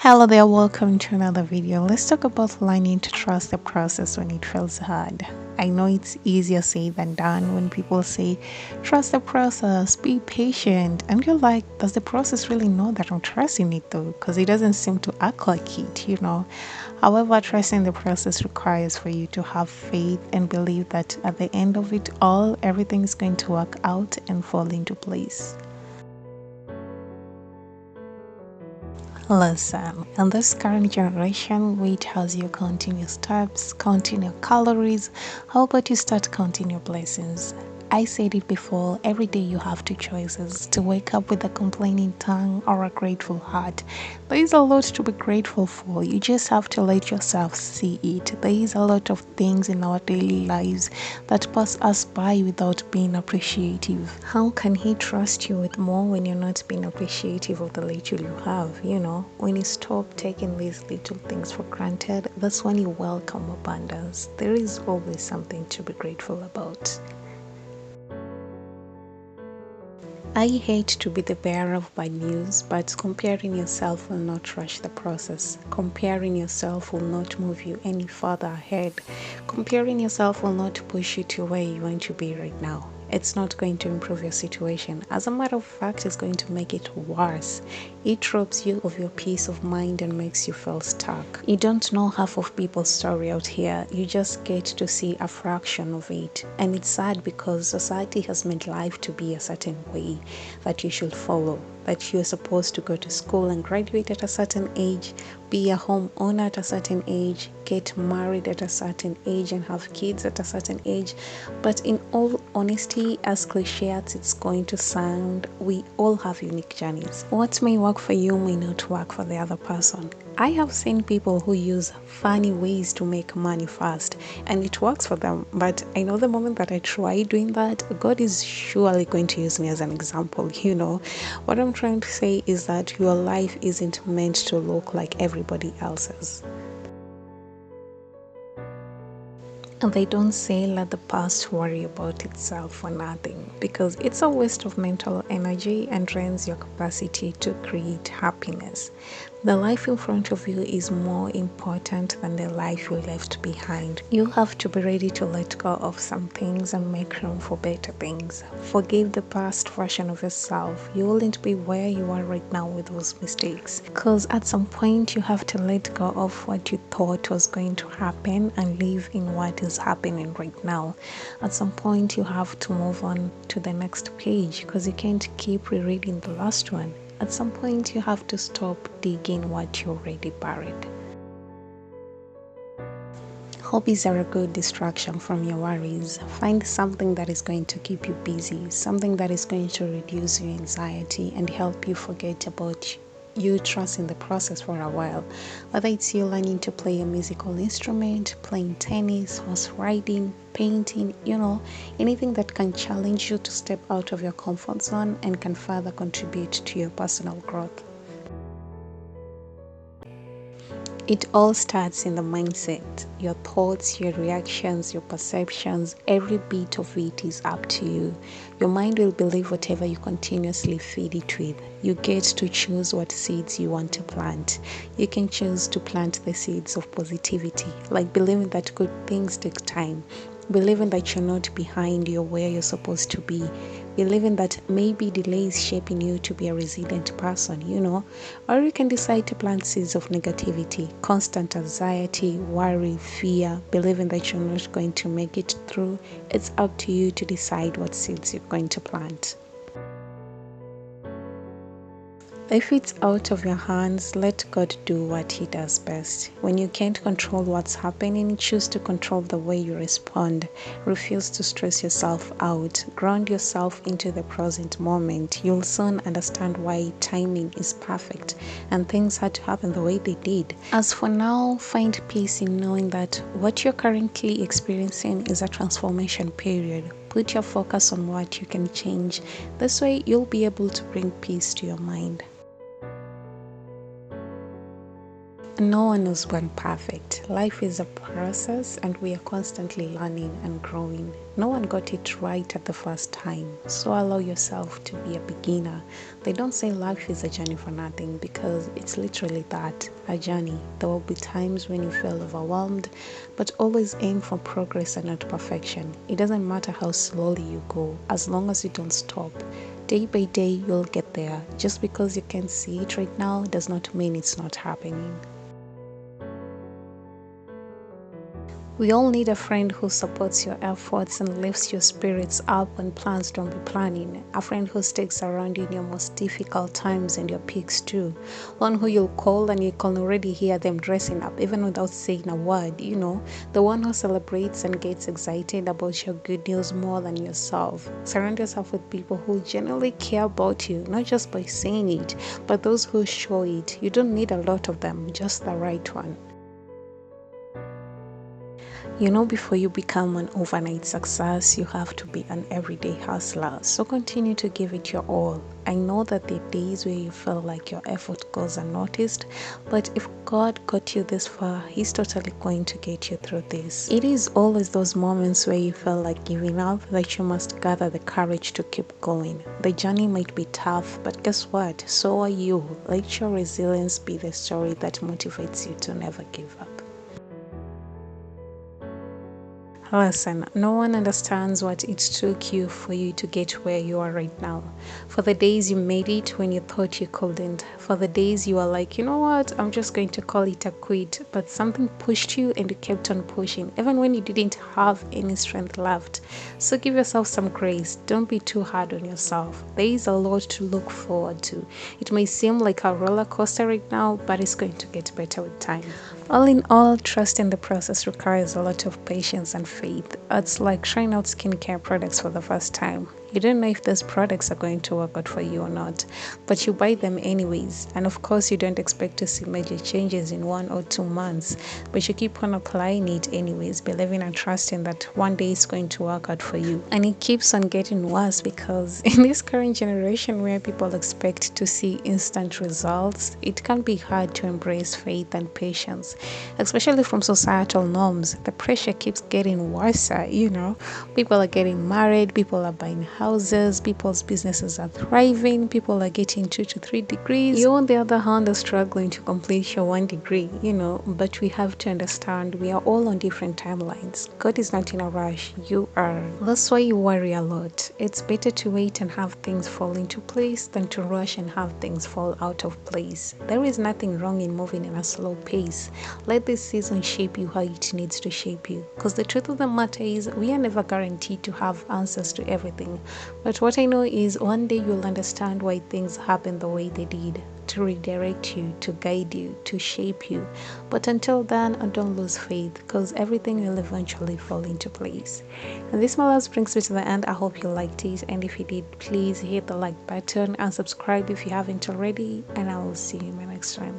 Hello there, welcome to another video. Let's talk about learning to trust the process when it feels hard. I know it's easier said than done when people say, trust the process, be patient. And you're like, does the process really know that I'm trusting it though? Because it doesn't seem to act like it. However, trusting the process requires for you to have faith and believe that at the end of it all, everything is going to work out and fall into place. Listen, in this current generation, weight has you counting your steps, counting your calories. How about you start counting your blessings? I said it before, every day you have two choices to wake up with a complaining tongue or a grateful heart. There is a lot to be grateful for. You just have to let yourself see it. There is a lot of things in our daily lives that pass us by without being appreciative. How can He trust you with more when you're not being appreciative of the little you have? When you stop taking these little things for granted, that's when you welcome abundance. There is always something to be grateful about. I hate to be the bearer of bad news, but comparing yourself will not rush the process. Comparing yourself will not move you any further ahead. Comparing yourself will not push you to where you want to be right now. It's not going to improve your situation. As a matter of fact, it's going to make it worse. It robs you of your peace of mind and makes you feel stuck. You don't know half of people's story out here. You just get to see a fraction of it. And it's sad because society has made life to be a certain way that you should follow. That you're supposed to go to school and graduate at a certain age, be a homeowner at a certain age, get married at a certain age, and have kids at a certain age. But in all honesty, as cliche as it's going to sound, we all have unique journeys. What may work for you may not work for the other person. I have seen people who use funny ways to make money fast and it works for them. But I know the moment that I try doing that, God is surely going to use me as an example. What I'm trying to say is that your life isn't meant to look like everybody else's. And they don't say let the past worry about itself for nothing, because it's a waste of mental energy and drains your capacity to create happiness. The life in front of you is more important than the life you left behind. You have to be ready to let go of some things and make room for better things. Forgive the past version of yourself. You wouldn't be where you are right now with those mistakes. Because at some point you have to let go of what you thought was going to happen and live in what is happening right now. At some point you have to move on to the next page because you can't keep rereading the last one. At some point, you have to stop digging what you already buried. Hobbies are a good distraction from your worries. Find something that is going to keep you busy, something that is going to reduce your anxiety and help you forget about you trusting the process for a while. Whether it's you learning to play a musical instrument, playing tennis, horse riding, painting, anything that can challenge you to step out of your comfort zone and can further contribute to your personal growth. It all starts in the mindset. Your thoughts, your reactions, your perceptions, every bit of it is up to you. Your mind will believe whatever you continuously feed it with. You get to choose what seeds you want to plant. You can choose to plant the seeds of positivity, like believing that good things take time, believing that you're not behind, you're where you're supposed to be, believing that maybe delay is shaping you to be a resilient person, or you can decide to plant seeds of negativity, constant anxiety, worry, fear, believing that you're not going to make it through. It's up to you to decide what seeds you're going to plant. If it's out of your hands, let God do what He does best. When you can't control what's happening, choose to control the way you respond. Refuse to stress yourself out. Ground yourself into the present moment. You'll soon understand why timing is perfect and things had to happen the way they did. As for now, find peace in knowing that what you're currently experiencing is a transformation period. Put your focus on what you can change. This way, you'll be able to bring peace to your mind. No one is born perfect. Life is a process and we are constantly learning and growing. No one got it right at the first time, so allow yourself to be a beginner. They don't say life is a journey for nothing because it's literally that, a journey. There will be times when you feel overwhelmed, but always aim for progress and not perfection. It doesn't matter how slowly you go, as long as you don't stop. Day by day, you'll get there. Just because you can see it right now does not mean it's not happening. We all need a friend who supports your efforts and lifts your spirits up when plans don't be planning. A friend who sticks around you in your most difficult times and your peaks too. One who you'll call and you can already hear them dressing up even without saying a word, you know. The one who celebrates and gets excited about your good news more than yourself. Surround yourself with people who genuinely care about you, not just by saying it, but those who show it. You don't need a lot of them, just the right one. You know, before you become an overnight success, you have to be an everyday hustler. So continue to give it your all. I know that there are days where you feel like your effort goes unnoticed, but if God got you this far, He's totally going to get you through this. It is always those moments where you feel like giving up that you must gather the courage to keep going. The journey might be tough, but guess what? So are you. Let your resilience be the story that motivates you to never give up. Listen, no one understands what it took you for you to get where you are right now. For the days you made it when you thought you couldn't. For the days you were like, you know what, I'm just going to call it a quit. But something pushed you and you kept on pushing, even when you didn't have any strength left. So give yourself some grace. Don't be too hard on yourself. There is a lot to look forward to. It may seem like a roller coaster right now, but it's going to get better with time. All in all, trust in the process requires a lot of patience and faith. It's like trying out skincare products for the first time. You don't know if those products are going to work out for you or not, but you buy them anyways. And of course, you don't expect to see major changes in 1 or 2 months, but you keep on applying it anyways, believing and trusting that one day it's going to work out for you. And it keeps on getting worse because in this current generation where people expect to see instant results, it can be hard to embrace faith and patience, especially from societal norms. The pressure keeps getting worse, you know. People are getting married, people are buying houses, people's businesses are thriving, people are getting 2 to 3 degrees. You, on the other hand, are struggling to complete your 1 degree, you know. But we have to understand we are all on different timelines. God is not in a rush, you are. That's why you worry a lot. It's better to wait and have things fall into place than to rush and have things fall out of place. There is nothing wrong in moving in a slow pace. Let this season shape you how it needs to shape you. Because the truth of the matter is, we are never guaranteed to have answers to everything. But what I know is one day you'll understand why things happen the way they did, to redirect you, to guide you, to shape you. But until then, don't lose faith because everything will eventually fall into place. And this, my loves, brings me to the end. I hope you liked it. And if you did, please hit the like button and subscribe if you haven't already. And I will see you in my next time.